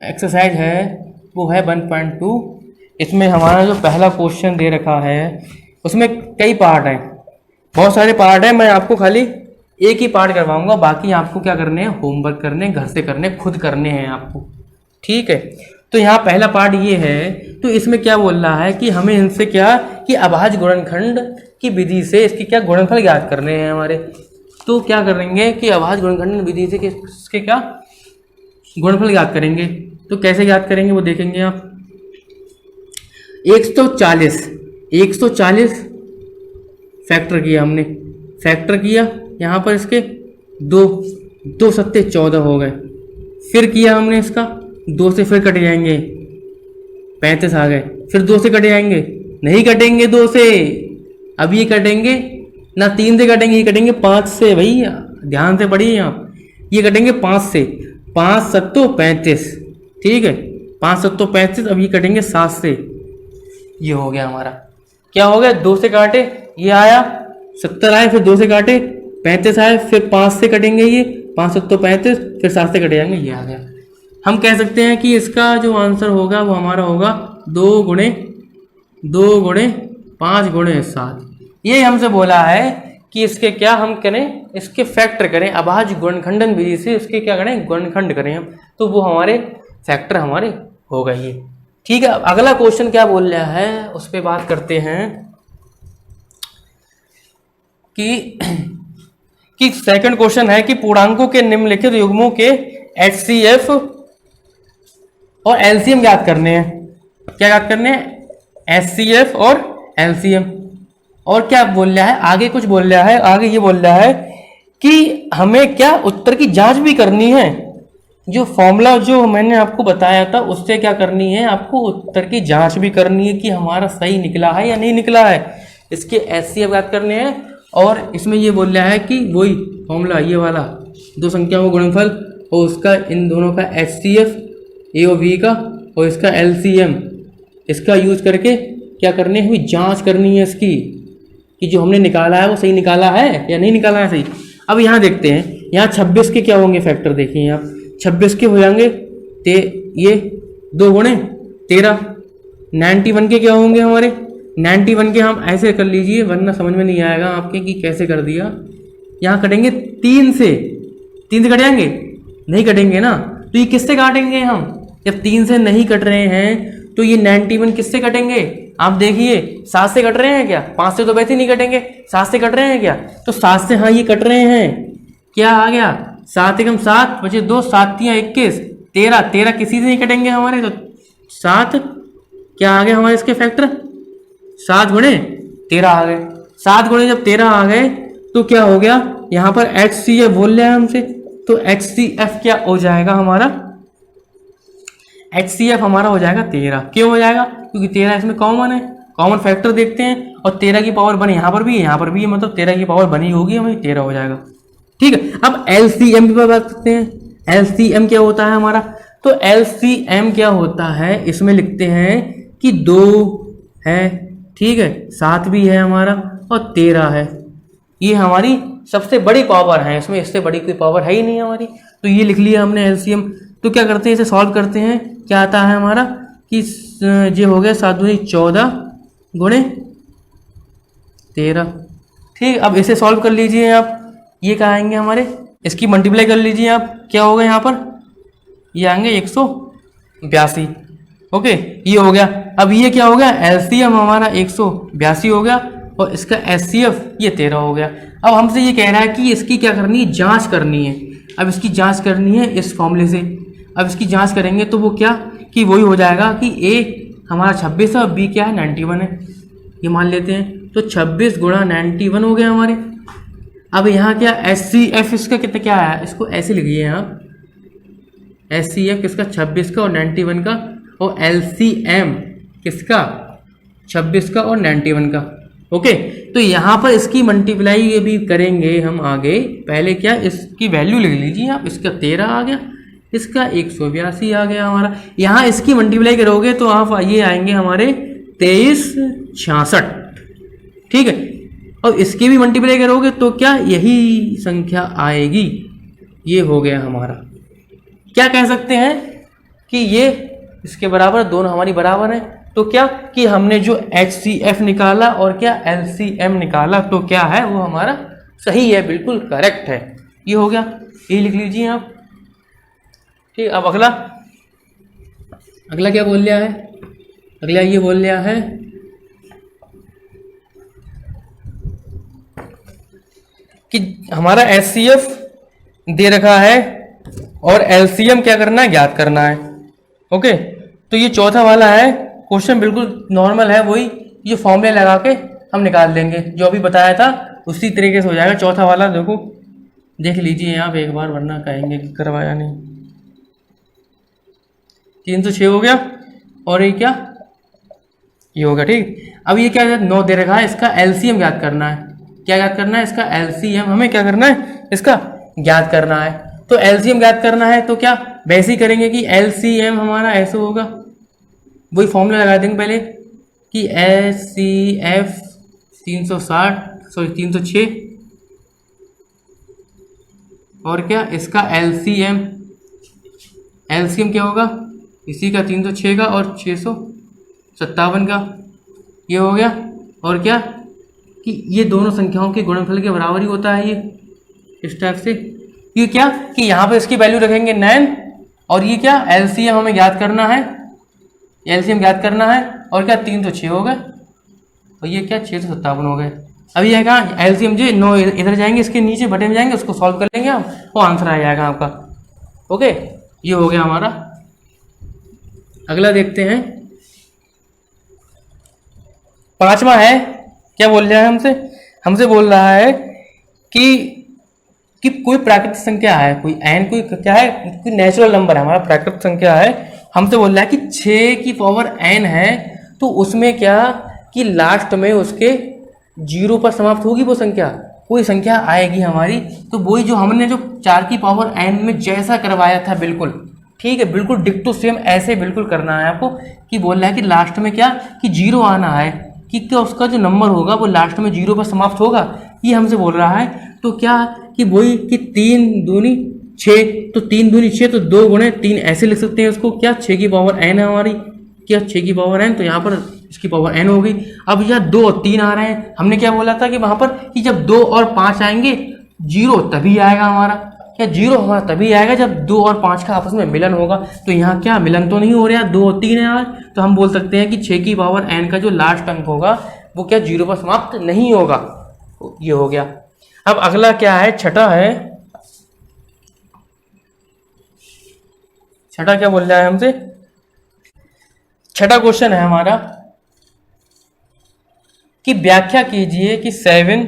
Exercise है वो है 1.2। इसमें हमारा जो पहला क्वेश्चन दे रखा है उसमें कई पार्ट हैं, बहुत सारे पार्ट हैं। मैं आपको खाली एक ही पार्ट करवाऊंगा, बाकी आपको क्या करने हैं, होमवर्क करने, घर से करने, खुद करने हैं आपको, ठीक है। तो यहाँ पहला पार्ट ये है, तो इसमें क्या बोल रहा है कि हमें इनसे क्या कि अभाज्य गुणनखंड की विधि से इसके क्या गुणनफल ज्ञात करने हैं हमारे। तो क्या करेंगे कि अभाज्य गुणनखंड विधि से इसके क्या गुणनफल ज्ञात करेंगे। तो कैसे ज्ञात करेंगे वो देखेंगे आप। 140 फैक्टर किया हमने, फैक्टर किया यहाँ पर इसके दो सत्ते 14 हो गए। फिर किया हमने इसका 2 से, फिर कट जाएंगे 35 आ गए। फिर 2 से कट जाएंगे, नहीं कटेंगे 2 से, अब ये कटेंगे ना 3 से कटेंगे, ये कटेंगे 5 से। भैया ध्यान से पढ़िए आप, ये कटेंगे 5 से, 5 सत्तो 35, ठीक है, 5 सत्तो 35। अब ये कटेंगे 7 से, ये हो गया हमारा, क्या हो गया, 2 से काटे ये आया 70 आए, फिर 2 से काटे 35 आए, फिर 5 से कटेंगे ये 5 सत्तो 35, फिर 7 से कटे जाएंगे, ये आ गया। हम कह सकते हैं कि इसका जो आंसर होगा वो हमारा होगा 2 गुणे 5 गुणे 7। ये हमसे बोला है कि इसके क्या हम करें, इसके फैक्टर करें, अभाज्य गुणनखंडन विधि से इसके क्या करें, गुणनखंड करें हम, तो वो हमारे फैक्टर हमारे हो गए ये, ठीक है। अगला क्वेश्चन क्या बोल रहा है उस पर बात करते हैं कि सेकंड क्वेश्चन है कि पूर्णांकों के निम्नलिखित युग्मों के HCF और LCM ज्ञात करने हैं। क्या ज्ञात करने हैं, HCF और LCM। और क्या बोल रहा है आगे, कुछ बोल रहा है आगे, ये बोल रहा है कि हमें क्या उत्तर की जांच भी करनी है। जो फॉर्मूला जो मैंने आपको बताया था उससे क्या करनी है, आपको उत्तर की जांच भी करनी है कि हमारा सही निकला है या नहीं निकला है। इसके HCF ज्ञात करने हैं, और इसमें ये बोल रहा है कि वही फॉर्मूला ये वाला, दो संख्याओं का गुणनफल और उसका इन दोनों का HCF A और B का और इसका LCM, इसका यूज करके क्या करनी है, हमें जांच करनी है इसकी कि जो हमने निकाला है वो सही निकाला है या नहीं निकाला है सही। अब यहाँ देखते हैं, यहाँ 26 के क्या होंगे फैक्टर, देखिए आप 26 के हो जाएंगे ये 2 गुणे 13। 91 के क्या होंगे हमारे, 91 के हम ऐसे कर लीजिए वरना समझ में नहीं आएगा आपके कि कैसे कर दिया। यहाँ कटेंगे 3 से कट जाएंगे, नहीं कटेंगे ना, तो ये किससे काटेंगे हम, जब 3 से नहीं कट रहे हैं तो ये 91 किससे कटेंगे, आप देखिए 7 से कट रहे हैं क्या, 5 से तो वैसे नहीं कटेंगे, 7 से कट रहे हैं क्या, तो 7 से हाँ ये कट रहे हैं, क्या आ गया 7 एकम 7 बचे 2, 7 तियां 21, 13 किसी से नहीं कटेंगे हमारे, तो 7 क्या आ गया हमारे इसके फैक्टर, 7 गुणे 13 आ गए। 7 गुणे जब 13 आ गए तो क्या हो गया, यहाँ पर HCF बोल रहा है हमसे, तो HCF क्या हो जाएगा हमारा, HCF हमारा हो जाएगा 13। क्यों हो जाएगा, क्योंकि 13 इसमें कॉमन है, कॉमन फैक्टर देखते हैं, और 13 की पावर बनी यहाँ पर भी है, मतलब 13 की पावर बनी होगी, हमें 13 हो जाएगा, ठीक है। अब LCM की बात करते हैं। LCM क्या होता है हमारा, तो LCM क्या होता है, इसमें लिखते हैं कि 2 है, ठीक है, 7 भी है हमारा और 13 है, ये हमारी सबसे बड़ी पावर है, इसमें इससे बड़ी कोई पावर है ही नहीं हमारी, तो ये लिख लिया हमने LCM। तो क्या करते हैं, इसे सॉल्व करते हैं, क्या आता है हमारा कि ये हो गया 7 दूनी 14 गुणे 13, ठीक। अब इसे सॉल्व कर लीजिए आप, ये क्या आएंगे हमारे, इसकी मल्टीप्लाई कर लीजिए आप, क्या होगा यहाँ पर, ये आएंगे 182, ओके, ये हो गया। अब ये क्या हो गया, LCM हमारा 182 हो गया और इसका HCF ये 13 हो गया। अब हमसे ये कह रहा है कि इसकी क्या करनी है, जांच करनी है। अब इसकी जांच करनी है इस फॉर्मूले से, अब इसकी जांच करेंगे तो वो क्या कि वही हो जाएगा कि A हमारा 26 है और B क्या है 91 है, ये मान लेते हैं, तो 26 गुणा 91 हो गया हमारे। अब यहाँ क्या HCF इसका कितना क्या है, इसको ऐसे लिखिए आप, HCF किसका 26 का और 91 का, और LCM किसका 26 का और 91 का, ओके। तो यहाँ पर इसकी मल्टीप्लाई ये भी करेंगे हम आगे, पहले क्या इसकी वैल्यू लिख लीजिए आप, इसका 13 आ गया, इसका 182 आ गया हमारा। यहाँ इसकी मल्टीप्लाई करोगे तो आप ये आएंगे हमारे 2366, ठीक है, और इसकी भी मल्टीप्लाई करोगे तो क्या यही संख्या आएगी, ये हो गया हमारा। क्या कह सकते हैं कि ये इसके बराबर, दोनों हमारी बराबर है। तो क्या कि हमने जो HCF निकाला और क्या LCM निकाला, तो क्या है वो हमारा सही है, बिल्कुल करेक्ट है। ये हो गया, ये लिख लीजिए आप। ठीक, अब अगला क्या बोल लिया है? अगला ये बोल लिया है कि हमारा HCF दे रखा है और LCM क्या करना है, ज्ञात करना है। ओके, तो ये चौथा वाला है क्वेश्चन, बिल्कुल नॉर्मल है, वही ये फॉर्मूले लगा के हम निकाल लेंगे, जो अभी बताया था उसी तरीके से हो जाएगा। चौथा वाला देखो, देख लीजिए आप एक बार, वरना कहेंगे कि करवाया नहीं। 306 हो गया, और ये क्या, ये हो गया। ठीक, अब ये क्या है, 9 दे रखा है, इसका LCM ज्ञात करना है। क्या ज्ञात करना है? इसका LCM हमें क्या करना है, इसका ज्ञात करना है। तो LCM ज्ञात करना है, तो क्या वैसे ही करेंगे कि LCM हमारा ऐसे होगा, वही फॉर्मूला लगा देंगे पहले कि HCF 306 और क्या इसका LCM क्या होगा, इसी का 306 का और 657 का, ये हो गया। और क्या कि ये दोनों संख्याओं के गुणनफल के बराबर ही होता है, ये इस टाइप से। ये क्या कि यहाँ पे इसकी वैल्यू रखेंगे 9, और ये क्या LCM हमें ज्ञात करना है, LCM ज्ञात करना है, और क्या 306 हो गए, और ये क्या 657 हो गए। अभी ये कहाँ LCM जी 9 इधर जाएंगे, इसके नीचे बटे में जाएंगे, उसको सॉल्व कर लेंगे हम, वो आंसर आ जाएगा आपका। ओके, ये हो गया हमारा। अगला देखते हैं, 5वां है, क्या बोल रहा है हमसे बोल रहा है कि कोई प्राकृतिक संख्या है, कोई n, कोई क्या है, कोई नेचुरल नंबर है, हमारा प्राकृतिक संख्या है। हमसे बोल रहा है कि 6 की पावर n है, तो उसमें क्या कि लास्ट में उसके 0 पर समाप्त होगी वो संख्या, कोई संख्या आएगी हमारी। तो वही जो हमने जो 4 की पावर n में जैसा करवाया था, बिल्कुल ठीक है, बिल्कुल डिक्टो सेम ऐसे बिल्कुल करना है आपको। कि बोल रहा है कि लास्ट में क्या कि 0 आना है, कि क्या उसका जो नंबर होगा वो लास्ट में 0 पर समाप्त होगा, ये हमसे बोल रहा है। तो क्या कि वही कि 3 दूनी 6, तो 3 दूनी 6, तो 2 गुणे 3 ऐसे लिख सकते हैं उसको। क्या 6 की पावर n है हमारी, क्या 6 की पावर n, तो यहाँ पर इसकी पावर n हो गई। अब यहाँ 2 और 3 आ रहे हैं, हमने क्या बोला था कि वहाँ पर कि जब 2 और 5 आएंगे 0 तभी आएगा हमारा, क्या 0 हमारा तभी आएगा जब 2 और 5 का आपस में मिलन होगा। तो यहाँ क्या मिलन तो नहीं हो रहा, 2 और 3 है, तो हम बोल सकते हैं कि 6 की पावर n का जो लास्ट अंक होगा वो क्या 0 पर समाप्त नहीं होगा। ये हो गया। अब अगला क्या है, छठा है। छठा क्या बोल रहा है हमसे, छठा क्वेश्चन है हमारा कि व्याख्या कीजिए कि 7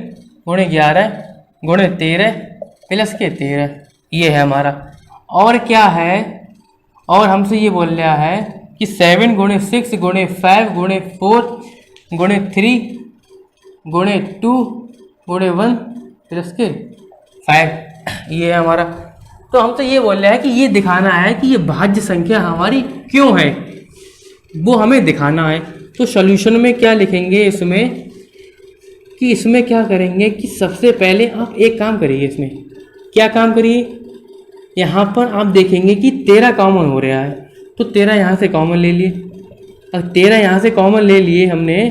गुणे 11 गुणे 13 प्लस के 13, ये है हमारा। और क्या है, और हमसे ये बोल रहा है कि 7 गुणे 6 गुणे 5 गुणे 4 गुणे 3 गुणे 2 गुणे 1 प्लस के 5, ये है हमारा। तो हम तो ये बोल रहे हैं कि ये दिखाना है कि ये भाज्य संख्या हमारी क्यों है, वो हमें दिखाना है। तो सॉल्यूशन में क्या लिखेंगे इसमें, कि इसमें क्या करेंगे कि सबसे पहले आप एक काम करिए, इसमें क्या काम करिए, यहाँ पर आप देखेंगे कि 13 कॉमन हो रहा है, तो 13 यहाँ से कॉमन ले लिए। अब 13 यहाँ से कॉमन ले लिए हमने,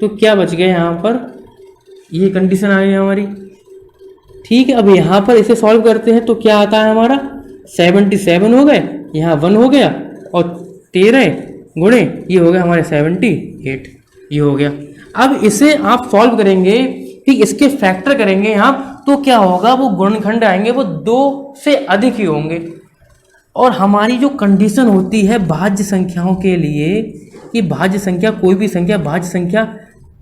तो क्या बच गए यहाँ पर, ये कंडीशन आ गई हमारी। ठीक है, अब यहाँ पर इसे सॉल्व करते हैं तो क्या आता है हमारा 77 हो गए, यहाँ 1 हो गया, और 13 गुणे ये हो गया हमारे 78, ये हो गया। अब इसे आप सॉल्व करेंगे, ठीक, इसके फैक्टर करेंगे यहाँ, तो क्या होगा, वो गुणनखंड आएंगे वो 2 से अधिक ही होंगे। और हमारी जो कंडीशन होती है भाज्य संख्याओं के लिए, कि भाज्य संख्या, कोई भी संख्या भाज्य संख्या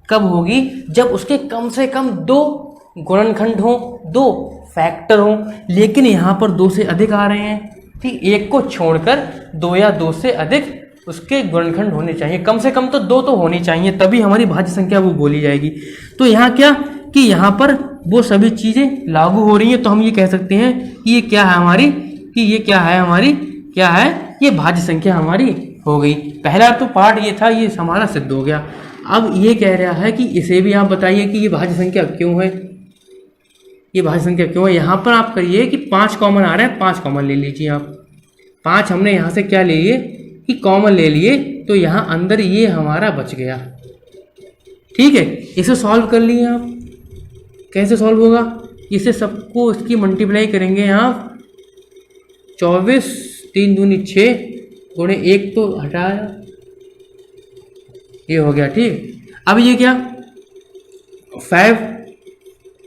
कब होगी, जब उसके कम से कम 2 गुणनखंड हो, 2 फैक्टर हो। लेकिन यहाँ पर 2 से अधिक आ रहे हैं, ठीक, एक को छोड़कर 2 या 2 से अधिक उसके गुणनखंड होने चाहिए, कम से कम तो 2 तो होनी चाहिए, तभी हमारी भाज्य संख्या वो बोली जाएगी। तो यहाँ क्या कि यहाँ पर वो सभी चीज़ें लागू हो रही हैं, तो हम ये कह सकते हैं कि ये क्या है हमारी, कि ये क्या है हमारी, क्या है, ये भाज्य संख्या हमारी हो गई। पहला तो पार्ट ये था, ये हमारा सिद्ध हो गया। अब ये कह रहा है कि इसे भी आप बताइए कि ये भाज्य संख्या क्यों है, ये भाज्य संख्या क्यों है। यहाँ पर आप करिए कि 5 कॉमन आ रहे हैं, 5 कॉमन ले लीजिए आप, 5 हमने यहाँ से क्या ले लिए कि कॉमन ले लिए, तो यहाँ अंदर ये हमारा बच गया। ठीक है, इसे सॉल्व कर लिए आप। कैसे सॉल्व होगा, इसे सबको इसकी मल्टीप्लाई करेंगे आप 24 3 दूनी 6 गुणे 1 तो हटाया, ये हो गया। ठीक, अब ये क्या 5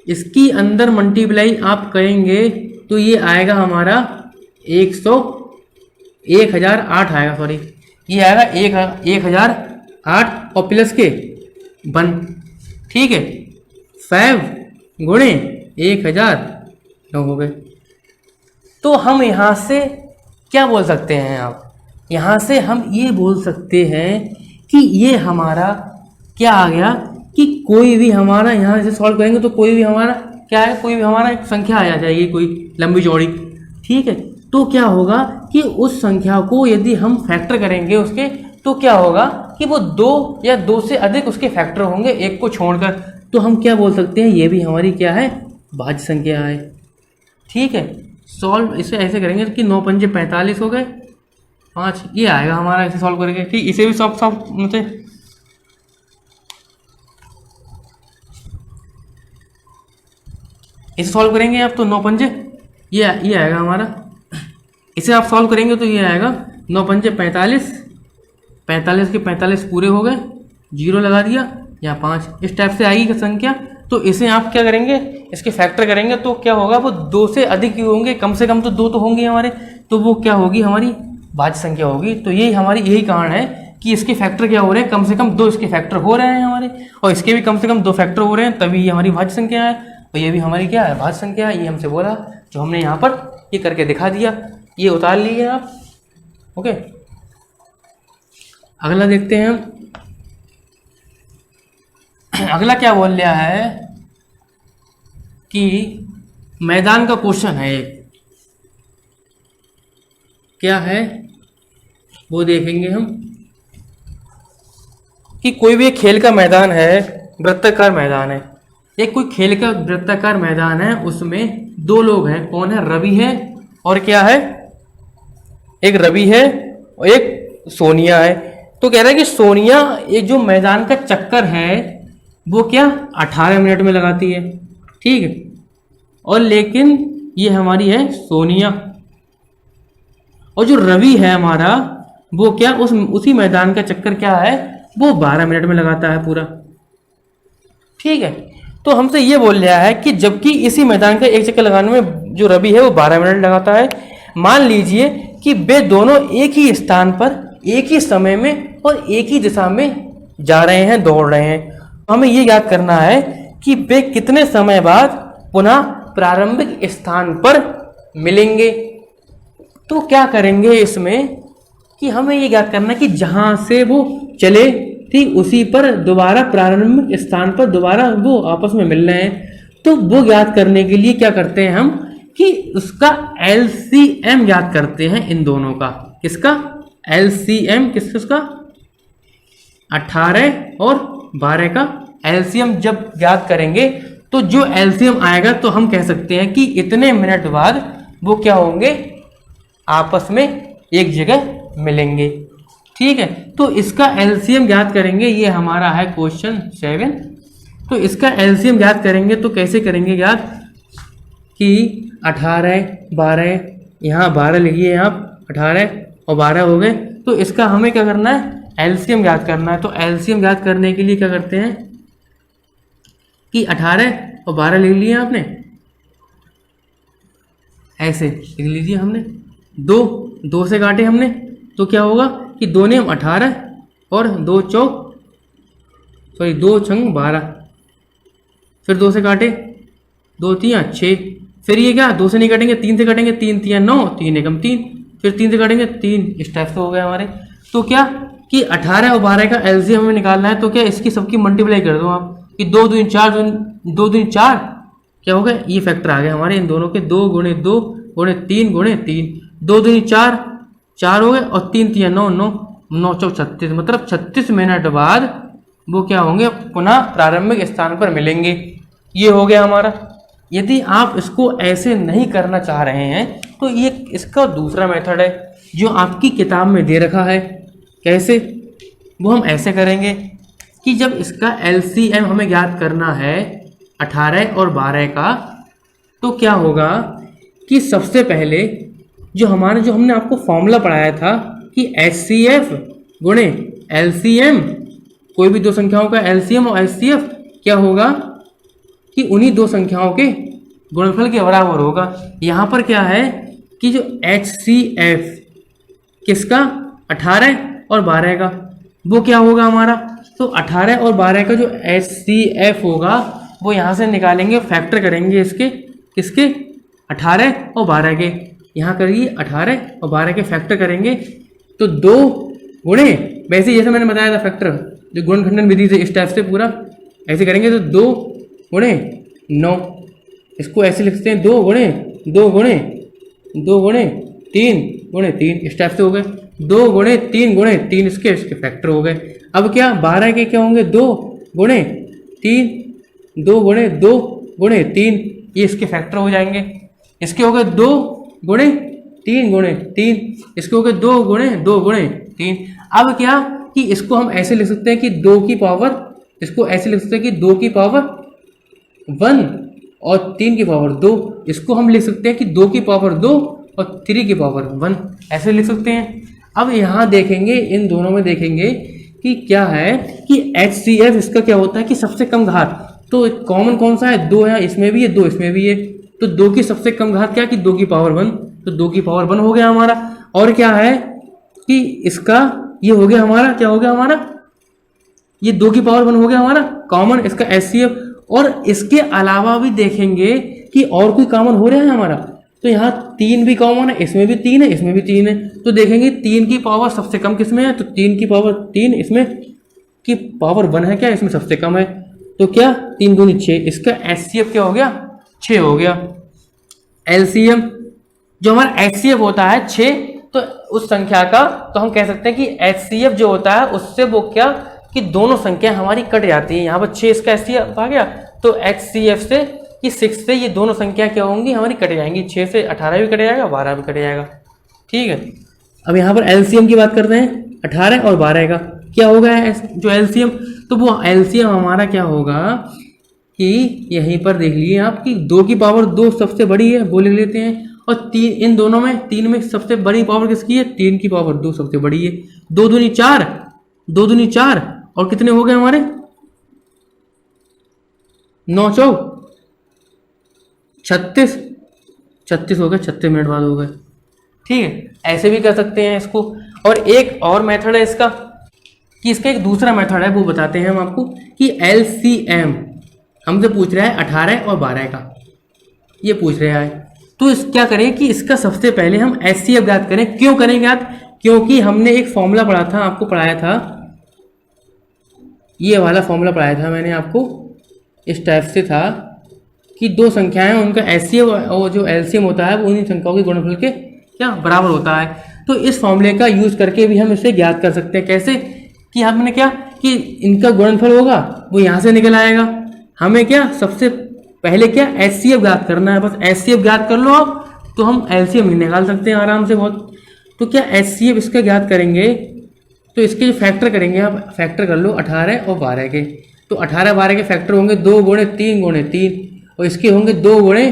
इसकी अंदर मल्टीप्लाई आप करेंगे तो ये आएगा हमारा 1008 आएगा, सॉरी ये आएगा 1008 और प्लस के 1। ठीक है, 5 गुणे 1009 हो गए। तो हम यहाँ से क्या बोल सकते हैं आप, यहाँ से हम ये बोल सकते हैं कि ये हमारा क्या आ गया कि कोई भी हमारा यहाँ से सॉल्व करेंगे तो कोई भी हमारा क्या है, कोई भी हमारा एक संख्या आ जाएगी कोई लंबी चौड़ी। ठीक है, तो क्या होगा कि उस संख्या को यदि हम फैक्टर करेंगे उसके, तो क्या होगा कि वो 2 या 2 से अधिक उसके फैक्टर होंगे एक को छोड़कर। तो हम क्या बोल सकते हैं, ये भी हमारी क्या है, भाज्य संख्या है। ठीक है, सॉल्व इसे ऐसे करेंगे कि 9 पंजे 45 हो गए, 5 ये आएगा हमारा, ऐसे सॉल्व करेंगे। ठीक, इसे भी सब मतलब इसे सॉल्व करेंगे आप तो 9 पंजे ये आएगा हमारा। इसे आप सॉल्व करेंगे तो ये आएगा 9 पंजे 45, 45 के 45 पूरे हो गए, 0 लगा दिया या 5, इस टाइप से आएगी संख्या। तो इसे आप क्या करेंगे, इसके फैक्टर करेंगे तो क्या होगा, वो 2 से अधिक ही होंगे, कम से कम तो 2 तो होंगे हमारे, तो वो क्या होगी हमारी भाज्य संख्या होगी। तो यही हमारी यही कारण है कि इसके फैक्टर क्या हो रहे हैं, कम से कम 2 इसके फैक्टर हो रहे हैं हमारे, और इसके भी कम से कम 2 फैक्टर हो रहे हैं, तभी ये हमारी भाज्य संख्या है। और ये भी हमारी क्या है, भाज्य संख्या है। ये हमसे बोला, जो हमने यहाँ पर ये करके दिखा दिया, ये उतार लिए आप। ओके, अगला देखते हैं हम। अगला क्या बोल रहा है कि मैदान का क्वेश्चन है एक, क्या है वो देखेंगे हम कि कोई भी एक खेल का मैदान है, वृत्ताकार मैदान है, एक कोई खेल का वृत्ताकार मैदान है, उसमें 2 लोग हैं। कौन है, रवि है और क्या है, एक रवि है और एक सोनिया है। तो कह रहा है कि सोनिया ये जो मैदान का चक्कर है वो क्या 18 मिनट में लगाती है। ठीक है, और लेकिन ये हमारी है सोनिया, और जो रवि है हमारा वो क्या उसी मैदान का चक्कर क्या है, वो 12 मिनट में लगाता है पूरा। ठीक है, तो हमसे ये बोल रहा है कि जबकि इसी मैदान का एक चक्कर लगाने में जो रवि है वो 12 मिनट लगाता है, मान लीजिए कि वे दोनों एक ही स्थान पर एक ही समय में और एक ही दिशा में जा रहे हैं, दौड़ रहे हैं। हमें ये याद करना है कि वे कितने समय बाद पुनः प्रारंभिक स्थान पर मिलेंगे। तो क्या करेंगे इसमें कि हमें ये याद करना है कि जहाँ से वो चले, ठीक उसी पर दोबारा प्रारंभिक स्थान पर दोबारा वो आपस में मिल रहे हैं। तो वो याद करने के लिए क्या करते हैं हम कि उसका LCM याद करते हैं इन दोनों का। किसका LCM, किसका 18 और 12 का LCM जब याद करेंगे तो जो LCM आएगा तो हम कह सकते हैं कि इतने मिनट बाद वो क्या होंगे, आपस में एक जगह मिलेंगे। ठीक है, तो इसका LCM याद करेंगे, ये हमारा है क्वेश्चन 7। तो इसका LCM याद करेंगे तो कैसे करेंगे याद कि 18 12, यहाँ 12 लिखिए आप, 18 और 12 हो गए। तो इसका हमें क्या करना है, LCM याद करना है। तो LCM याद करने के लिए क्या करते हैं कि 18 और 12 लिख लिए आपने, ऐसे लिख लीजिए हमने, 2 से काटे हमने तो क्या होगा कि 2 ने 18 और 2 छंग 12, फिर 2 से काटे, 2 3 6, फिर ये क्या 2 से नहीं कटेंगे, 3 से कटेंगे, 3 3 9, 3 एकम 3, फिर 3 से कटेंगे 3, इस टाइप से हो गया हमारे। तो क्या कि 18 और 12 का LCM हमें निकालना है, तो क्या इसकी सबकी मल्टीप्लाई कर दो आप कि 2 दूनी 4 क्या हो गया, ये फैक्टर आ गया हमारे इन दोनों के, 2 गुणे 2 गुणे 3 गुणे 3, 2 दूनी 4 हो गए और 3 3 9 9 9 चौक 36, मतलब 36 मिनट बाद वो क्या होंगे, पुनः प्रारंभिक स्थान पर मिलेंगे। ये हो गया हमारा। यदि आप इसको ऐसे नहीं करना चाह रहे हैं तो ये इसका दूसरा मेथड है। जो आपकी किताब में दे रखा है। कैसे? वो हम ऐसे करेंगे कि जब इसका LCM हमें ज्ञात करना है 18 और 12 का, तो क्या होगा कि सबसे पहले जो हमने आपको फॉर्मूला पढ़ाया था कि HCF गुणे LCM, कोई भी दो संख्याओं का LCM और HCF क्या होगा कि उन्हीं दो संख्याओं के गुणनफल के बराबर होगा। यहाँ पर क्या है कि जो HCF किसका 18 और 12 का, वो क्या होगा हमारा, तो 18 और 12 का जो HCF होगा वो यहाँ से निकालेंगे, फैक्टर करेंगे इसके, किसके, 18 और 12 के। यहाँ करिए 18 और 12 के फैक्टर करेंगे तो 2 गुणे, वैसे जैसे मैंने बताया था फैक्टर जो गुणनखंडन विधि से इस टाइप से पूरा ऐसे करेंगे तो 2 गुणे 9, इसको ऐसे लिखते हैं 2 गुणे 2 गुणे 2 गुणे 3 गुणे 3, इस टाइप से हो गए 2 गुणे 3 गुणे 3, इसके फैक्टर हो गए। अब क्या 12 के क्या होंगे 2 गुणे 3 2 गुणे 2 गुणे 3, ये इसके फैक्टर हो जाएंगे। इसके हो गए 2 गुणे 3 गुणे 3, इसके हो गए 2 गुणे 2 गुणे 3। अब क्या कि इसको हम ऐसे लिख सकते हैं कि 2 की पावर, इसको ऐसे लिख सकते हैं कि 2 की पावर 1 और 3 की पावर 2, इसको हम लिख सकते हैं कि 2 की पावर 2 और 3 की पावर 1, ऐसे लिख सकते हैं। अब यहाँ देखेंगे, इन दोनों में देखेंगे कि क्या है कि HCF इसका क्या होता है कि सबसे कम घात, तो कॉमन कौन सा है, 2 है, इसमें भी है 2 इसमें भी है, तो 2 की सबसे कम घात क्या कि 2 की पावर 1, तो 2 की पावर 1 हो गया हमारा। और क्या है कि इसका ये हो गया हमारा, क्या हो गया हमारा, ये 2 की पावर 1 हो गया हमारा कॉमन इसका HCF। और इसके अलावा भी देखेंगे कि और कोई कॉमन हो रहा है हमारा, तो यहाँ 3 भी कॉमन है, इसमें भी 3 है, इसमें भी 3 है, तो देखेंगे 3 की पावर सबसे कम किसमें है, तो 3 की पावर 3 इसमें की पावर 1 है क्या, इसमें सबसे कम है, तो क्या 3 दूनी 6, इसका HCF क्या हो गया 6 हो गया। LCM जो हमारा HCF होता है 6, तो उस संख्या का तो हम कह सकते हैं कि HCF जो होता है उससे वो क्या कि दोनों संख्या हमारी कट जाती है। यहाँ पर 6 इसका HCF आ गया, तो HCF से कि 6 से ये दोनों संख्या क्या होंगी हमारी कट जाएंगी, 6 से 18 भी कट जाएगा, 12 भी कट जाएगा। ठीक है, अब यहाँ पर LCM की बात करते हैं 18 और 12 का क्या होगा जो LCM, तो वो LCM हमारा क्या होगा कि यहीं पर देख लीजिए आप कि 2 की पावर 2 सबसे बड़ी है, वो ले लेते हैं, और 3, इन दोनों में 3 में सबसे बड़ी पावर किसकी है, 3 की पावर 2 सबसे बड़ी है, 2 दूनी 4, 2 दूनी 4 और कितने हो गए हमारे 9 चौक 36, 36 हो गए, 36 मिनट बाद हो गए। ठीक है, ऐसे भी कर सकते हैं इसको। और एक और मेथड है इसका कि इसका एक दूसरा मेथड है, वो बताते हैं हम आपको कि LCM हमसे पूछ रहा है 18 और 12 का, ये पूछ रहा है, तो इस क्या करें कि इसका सबसे पहले हम HCF ज्ञात करें। क्यों करेंगे ज्ञात, क्योंकि हमने एक फॉर्मूला पढ़ा था, आपको पढ़ाया था, ये वाला फॉर्मूला पढ़ाया था मैंने आपको, इस टाइप से था कि दो संख्याएं उनका HCF और जो LCM होता है वो उन्हीं संख्याओं के गुणनफल के क्या बराबर होता है। तो इस फॉर्मूले का यूज करके भी हम इसे ज्ञात कर सकते हैं। कैसे कि हमने क्या कि इनका गुणनफल होगा वो यहाँ से निकल आएगा, हमें क्या सबसे पहले क्या HCF ज्ञात करना है, बस HCF ज्ञात कर लो आप तो हम LCM ही निकाल सकते हैं आराम से बहुत। तो क्या HCF इसका ज्ञात करेंगे तो इसके जो फैक्टर करेंगे आप फैक्टर कर लो 18 और 12 के, तो 18 12 के फैक्टर होंगे 2 गुणे 3 गुणे 3 और इसके होंगे 2 गुणे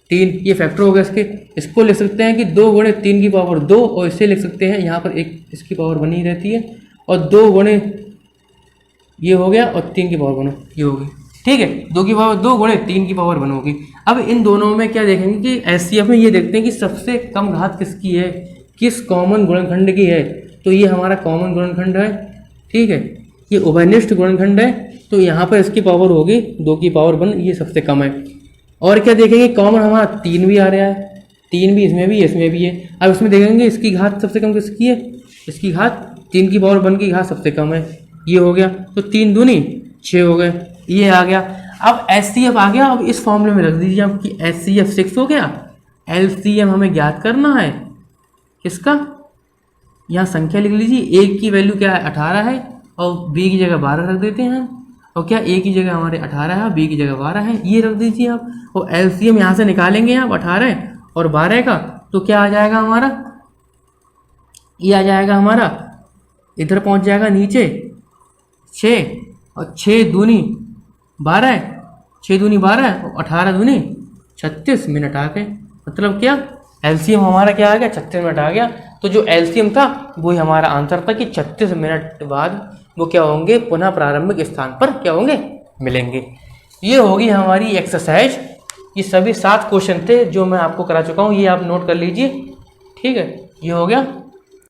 3, ये फैक्टर होगा इसके। इसको लिख सकते हैं कि 2 गुणे 3 की पावर 2 और इसे लिख सकते हैं यहाँ पर एक इसकी पावर बनी रहती है और 2 गुणे ये हो गया और 3 की पावर 1 ये होगी। ठीक है, 2 की पावर 2 गुणे 3 की पावर 1 होगी। अब इन दोनों में क्या देखेंगे कि HCF में ये देखते हैं कि सबसे कम घात किसकी है, किस कॉमन गुणनखंड की है, तो ये हमारा कॉमन गुणनखंड है। ठीक है, ये उभयनिष्ठ गुणनखंड है, तो यहाँ पर इसकी पावर होगी 2 की पावर 1, ये सबसे कम है। और क्या देखेंगे कॉमन हमारा 3 भी आ रहा है, 3 भी इसमें भी इसमें भी है। अब इसमें देखेंगे इसकी घात सबसे कम किसकी है, इसकी घात 3 की पावर 1 की घात सबसे कम है, ये हो गया, तो 3 दूनी 6 हो गए, ये आ गया। अब HCF आ गया, अब इस फॉर्मूले में रख दीजिए आप कि HCF 6 हो गया। LCM हमें ज्ञात करना है किसका, यहाँ संख्या लिख लीजिए, A की वैल्यू क्या है 18 है और B की जगह 12 रख देते हैं, और क्या A की जगह हमारे 18 है, B की जगह 12 है, ये रख दीजिए आप। और LCM यहाँ से निकालेंगे आप 18 और 12 का, तो क्या आ जाएगा हमारा, ये आ जाएगा हमारा, इधर पहुंच जाएगा नीचे 6 और 6 दूनी 12, 6 दूनी 12 और 18 दूनी 36 मिनट आ गए। मतलब क्या, एलसीएम हमारा क्या आ गया, 36 मिनट आ गया। तो जो एलसीएम था वही हमारा आंसर था कि 36 मिनट बाद वो क्या होंगे, पुनः प्रारंभिक स्थान पर क्या होंगे, मिलेंगे। ये होगी हमारी एक्सरसाइज। ये सभी 7 क्वेश्चन थे जो मैं आपको करा चुका हूँ, ये आप नोट कर लीजिए। ठीक है, ये हो गया